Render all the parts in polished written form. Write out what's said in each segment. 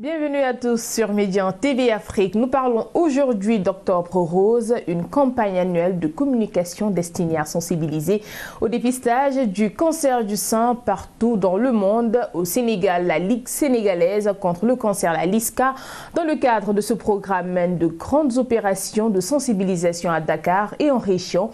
Bienvenue à tous sur Médian TV Afrique. Nous parlons aujourd'hui d'Octobre Rose, une campagne annuelle de communication destinée à sensibiliser au dépistage du cancer du sein partout dans le monde. Au Sénégal, la Ligue sénégalaise contre le cancer, la LISCA, dans le cadre de ce programme, mène de grandes opérations de sensibilisation à Dakar et en région.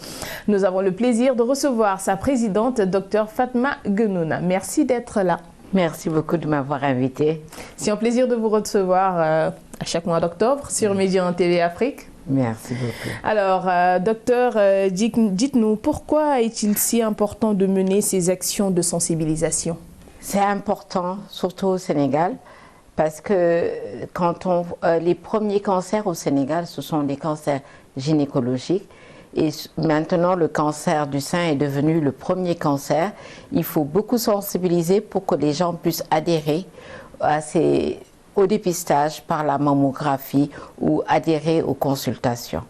Nous avons le plaisir de recevoir sa présidente, Dr Fatma Guenouna. Merci d'être là. Merci beaucoup de m'avoir invité. C'est un plaisir de vous recevoir à chaque mois d'octobre sur Médian TV Afrique. Merci beaucoup. Alors, docteur, dites-nous, pourquoi est-il si important de mener ces actions de sensibilisation? C'est important, surtout au Sénégal, parce que les premiers cancers au Sénégal, ce sont des cancers gynécologiques. Et maintenant, le cancer du sein est devenu le premier cancer. Il faut beaucoup sensibiliser pour que les gens puissent adhérer au dépistage par la mammographie ou adhérer aux consultations.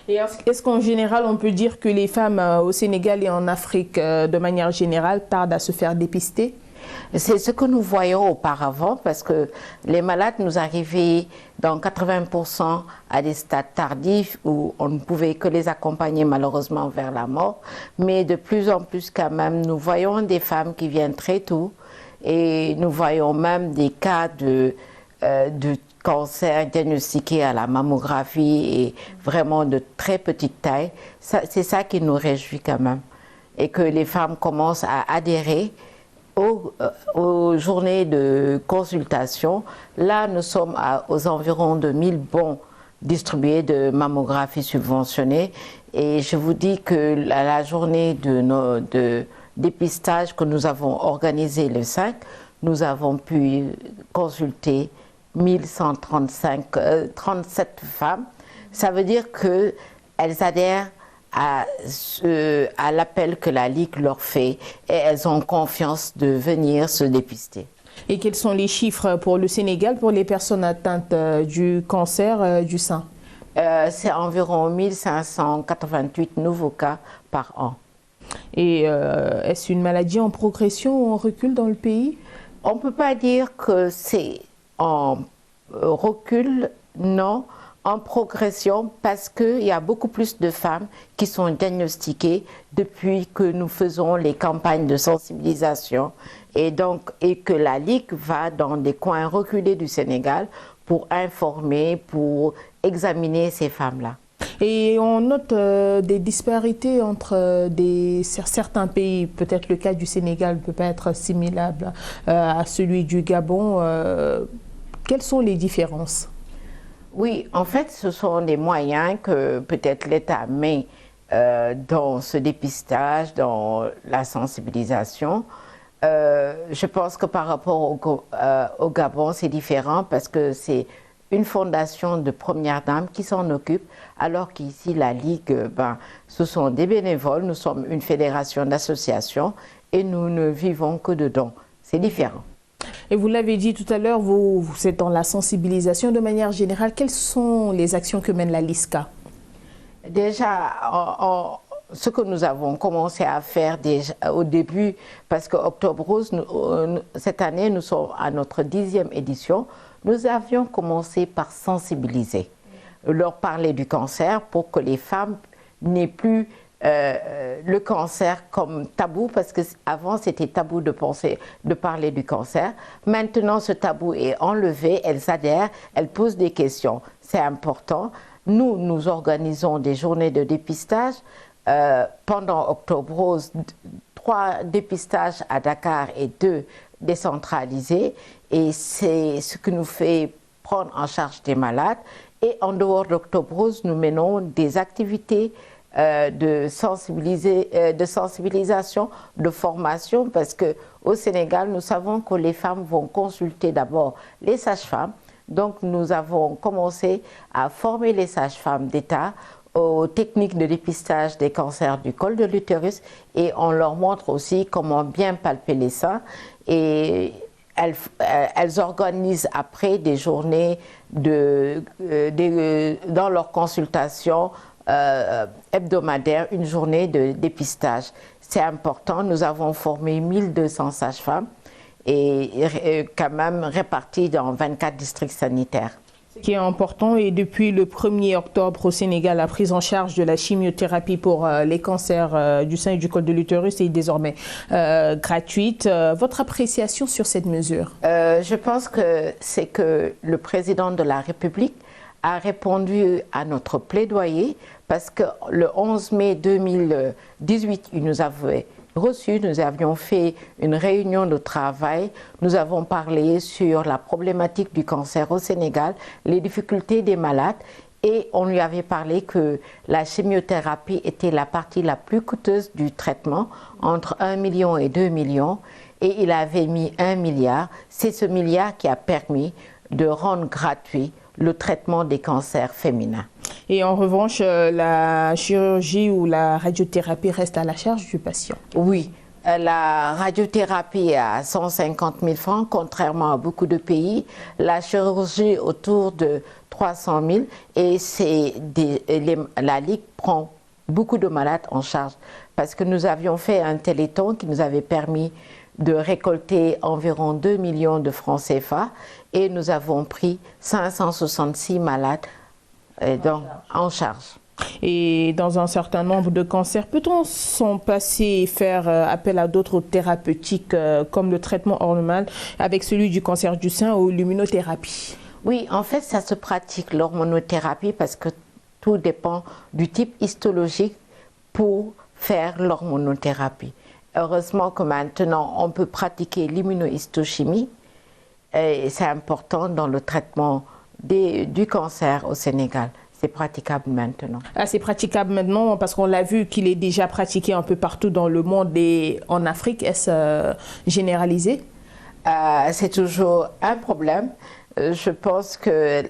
Et est-ce qu'en général, on peut dire que les femmes au Sénégal et en Afrique, de manière générale, tardent à se faire dépister? C'est ce que nous voyons auparavant, parce que les malades nous arrivaient dans 80% à des stades tardifs où on ne pouvait que les accompagner malheureusement vers la mort. Mais de plus en plus quand même, nous voyons des femmes qui viennent très tôt et nous voyons même des cas de cancer diagnostiqués à la mammographie et vraiment de très petite taille. C'est ça qui nous réjouit quand même. Et que les femmes commencent à adhérer aux journées de consultation. Là, nous sommes aux environs de 1000 bons distribués de mammographie subventionnée. Et je vous dis que la journée de dépistage que nous avons organisée le 5, nous avons pu consulter 37 femmes. Ça veut dire qu'elles adhèrent à l'appel que la Ligue leur fait et elles ont confiance de venir se dépister. Et quels sont les chiffres pour le Sénégal pour les personnes atteintes du cancer du sein? C'est environ 1588 nouveaux cas par an. Et est-ce une maladie en progression ou en recul dans le pays? On ne peut pas dire que c'est en recul, non. En progression, parce qu'il y a beaucoup plus de femmes qui sont diagnostiquées depuis que nous faisons les campagnes de sensibilisation et que la Ligue va dans des coins reculés du Sénégal pour informer, pour examiner ces femmes-là. Et on note des disparités entre certains pays. Peut-être le cas du Sénégal ne peut pas être assimilable à celui du Gabon. Quelles sont les différences? Oui, en fait, ce sont des moyens que peut-être l'État met dans ce dépistage, dans la sensibilisation. Je pense que par rapport au Gabon, c'est différent parce que c'est une fondation de première dame qui s'en occupe, alors qu'ici, la Ligue, ce sont des bénévoles, nous sommes une fédération d'associations et nous ne vivons que de dons. C'est différent. Et vous l'avez dit tout à l'heure, vous êtes dans la sensibilisation de manière générale. Quelles sont les actions que mène la LISCA? Déjà, ce que nous avons commencé à faire au début, parce que Octobre Rose, cette année, nous sommes à notre 10e édition, nous avions commencé par sensibiliser, leur parler du cancer pour que les femmes n'aient plus le cancer comme tabou, parce qu'avant c'était tabou de parler du cancer. Maintenant ce tabou est enlevé, elles adhèrent, elles posent des questions. C'est important. Nous organisons des journées de dépistage. Pendant Octobre Rose, 3 dépistages à Dakar et 2 décentralisés. Et c'est ce qui nous fait prendre en charge des malades. Et en dehors d'Octobre Rose, nous menons des activités de sensibilisation, de formation, parce qu'au Sénégal, nous savons que les femmes vont consulter d'abord les sages-femmes. Donc, nous avons commencé à former les sages-femmes d'État aux techniques de dépistage des cancers du col de l'utérus et on leur montre aussi comment bien palper les seins. Et elles organisent après des journées dans leur consultation hebdomadaire, une journée de dépistage. C'est important, nous avons formé 1200 sages-femmes et quand même répartis dans 24 districts sanitaires. Ce qui est important, et depuis le 1er octobre au Sénégal, la prise en charge de la chimiothérapie pour les cancers du sein et du col de l'utérus est désormais gratuite. Votre appréciation sur cette mesure? Je pense que c'est que le président de la République a répondu à notre plaidoyer, parce que le 11 mai 2018, il nous avait reçus, nous avions fait une réunion de travail, nous avons parlé sur la problématique du cancer au Sénégal, les difficultés des malades, et on lui avait parlé que la chimiothérapie était la partie la plus coûteuse du traitement, entre 1 million et 2 millions, et il avait mis 1 milliard. C'est ce milliard qui a permis de rendre gratuit le traitement des cancers féminins. Et en revanche, la chirurgie ou la radiothérapie reste à la charge du patient? Oui, la radiothérapie est à 150 000 francs, contrairement à beaucoup de pays. La chirurgie autour de 300 000, et la Ligue prend beaucoup de malades en charge, parce que nous avions fait un téléthon qui nous avait permis de récolter environ 2 millions de francs CFA, et nous avons pris 566 malades en charge. Et dans un certain nombre de cancers, peut-on s'en passer et faire appel à d'autres thérapeutiques comme le traitement hormonal avec celui du cancer du sein ou l'immunothérapie? Oui, en fait, ça se pratique, l'hormonothérapie, parce que tout dépend du type histologique pour faire l'hormonothérapie. Heureusement que maintenant, on peut pratiquer l'immunohistochimie, et c'est important dans le traitement du cancer au Sénégal. C'est praticable maintenant. Ah, c'est praticable maintenant parce qu'on l'a vu qu'il est déjà pratiqué un peu partout dans le monde et en Afrique. Est-ce généralisé? C'est toujours un problème. Je pense que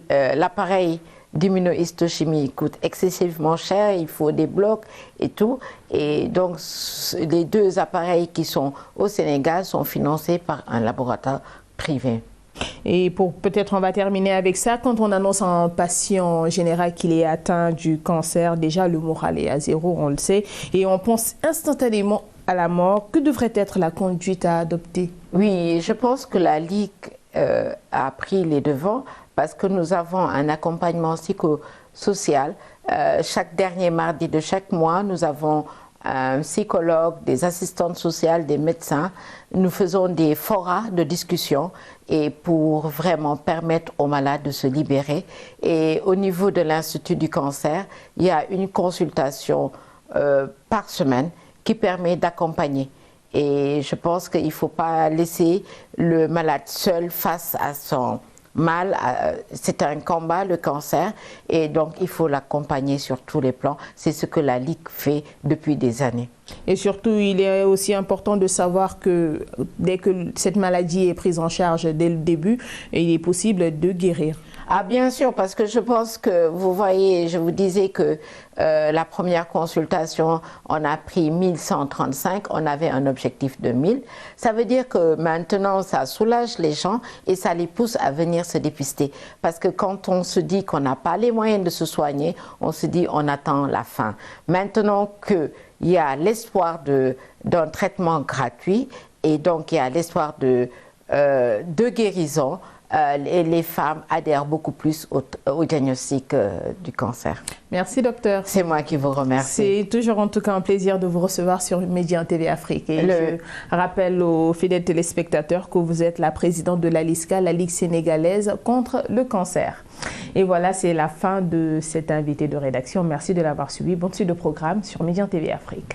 l'appareil d'immunohistochimie coûte excessivement cher, il faut des blocs et tout. Et donc, les 2 appareils qui sont au Sénégal sont financés par un laboratoire privé. Et peut-être on va terminer avec ça. Quand on annonce à un patient général qu'il est atteint du cancer, déjà le moral est à 0, on le sait, et on pense instantanément à la mort. Que devrait être la conduite à adopter? Oui, je pense que la Ligue a pris les devants, parce que nous avons un accompagnement psychosocial. Chaque dernier mardi de chaque mois, nous avons un psychologue, des assistantes sociales, des médecins. Nous faisons des forats de discussion, et pour vraiment permettre aux malades de se libérer. Et au niveau de l'Institut du cancer, il y a une consultation par semaine qui permet d'accompagner. Et je pense qu'il ne faut pas laisser le malade seul face à son mal. C'est un combat, le cancer, et donc il faut l'accompagner sur tous les plans. C'est ce que la Ligue fait depuis des années. Et surtout, il est aussi important de savoir que dès que cette maladie est prise en charge dès le début, il est possible de guérir. Ah bien sûr, parce que je pense que, vous voyez, je vous disais que la première consultation, on a pris 1135, on avait un objectif de 1000. Ça veut dire que maintenant, ça soulage les gens et ça les pousse à venir se dépister. Parce que quand on se dit qu'on n'a pas les moyens de se soigner, on se dit on attend la fin. Maintenant qu'il y a l'espoir d'un traitement gratuit, et donc il y a l'espoir de guérison, les femmes adhèrent beaucoup plus au diagnostic du cancer. Merci docteur. C'est moi qui vous remercie. C'est toujours en tout cas un plaisir de vous recevoir sur Média TV Afrique. Et je rappelle aux fidèles téléspectateurs que vous êtes la présidente de la LISCA, la Ligue sénégalaise contre le cancer. Et voilà, c'est la fin de cet invité de rédaction. Merci de l'avoir suivi. Bonne suite de programme sur Média TV Afrique.